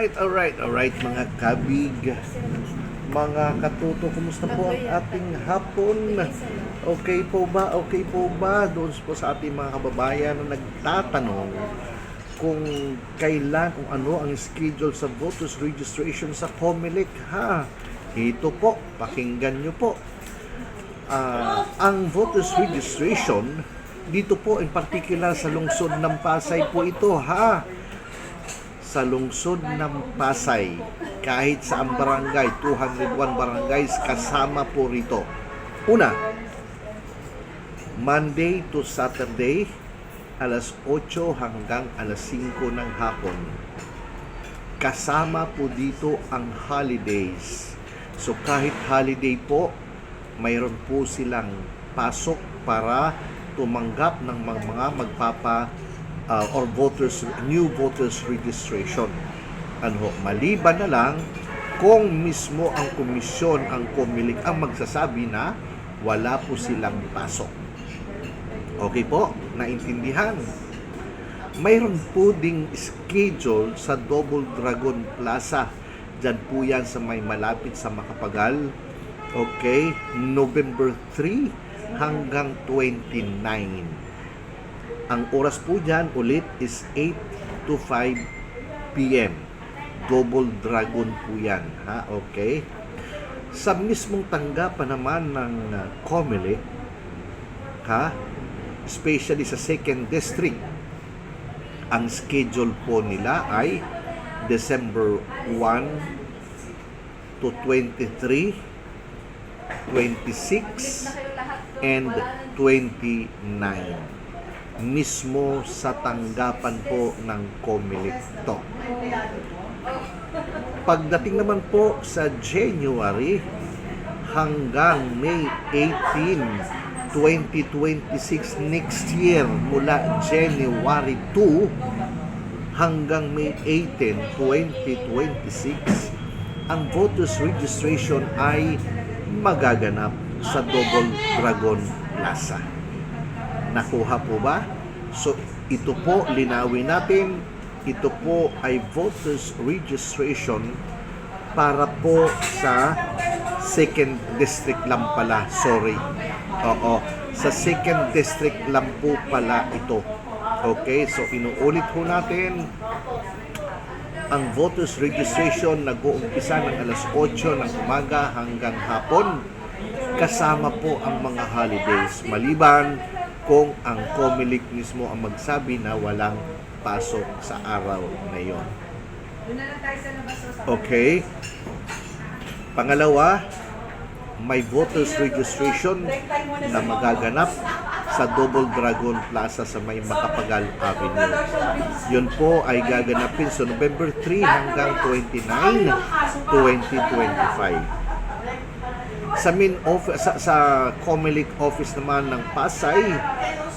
Alright mga kabig, mga katuto, kumusta po ang ating hapon? Okay po ba? Doon po sa ating mga kababayan na nagtatanong kung kailan, kung ano ang schedule sa voters registration sa COMELEC, ha? Ito po, pakinggan nyo po. Ang voters registration, dito po in particular sa lungsod ng Pasay po ito, ha? Sa lungsod ng Pasay, kahit sa ang barangay, 201 barangays kasama po rito. Una, Monday to Saturday, alas 8 hanggang alas 5 ng hapon. Kasama po dito ang holidays. So kahit holiday po, mayroon po silang pasok para tumanggap ng mga or new voters registration. Maliban na lang kung mismo ang komisyon, ang COMELEC ang magsasabi na wala po silang pasok. Okay po, naintindihan. Mayroon po ding schedule sa Double Dragon Plaza. Diyan po yan sa may malapit sa Macapagal. Okay, November 3 hanggang 29. Ang oras po dyan ulit is 8 to 5 p.m. Double Dragon po yan, ha? Okay? Sa mismong tanggapan naman ng COMELEC, ha? Especially sa 2nd District, ang schedule po nila ay December 1 to 23, 26, and 29. Mismo sa tanggapan po ng COMELEC to. Pagdating naman po sa January hanggang May 18, 2026 next year, mula January 2 hanggang May 18, 2026, ang voters registration ay magaganap sa Double Dragon Plaza. Nakuha po ba? So, ito po, linawin natin, ito po ay voters registration para po sa 2nd District lang pala. Sorry. Oo. Sa 2nd District lang po pala ito. Okay, so inuulit po natin, ang voters registration nag-uumpisa ng alas 8 ng umaga hanggang hapon. Kasama po ang mga holidays. Maliban kung ang COMELEC mismo ang magsabi na walang pasok sa araw na yon. Okay. Pangalawa, may voters registration na magaganap sa Double Dragon Plaza sa may Macapagal Avenue. Yun po ay gaganapin sa November 3 hanggang 29, 2025. Sa main office, sa COMELEC office naman ng Pasay,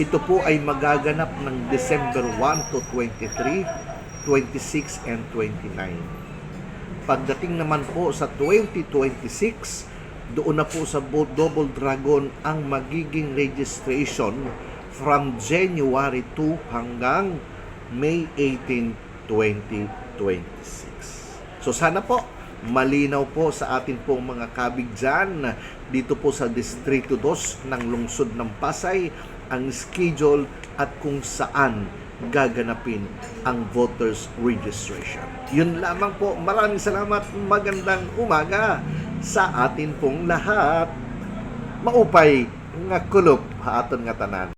ito po ay magaganap ng December 1 to 23, 26, and 29. Pagdating naman po sa 2026, doon na po sa Double Dragon ang magiging registration from January 2 hanggang May 18, 2026. So sana po malinaw po sa atin pong mga kabig dyan, dito po sa Distrito 2 ng lungsod ng Pasay, ang schedule at kung saan gaganapin ang voters registration. Yun lamang po. Maraming salamat. Magandang umaga sa atin pong lahat. Maupay nga kulop ha aton nga tanan.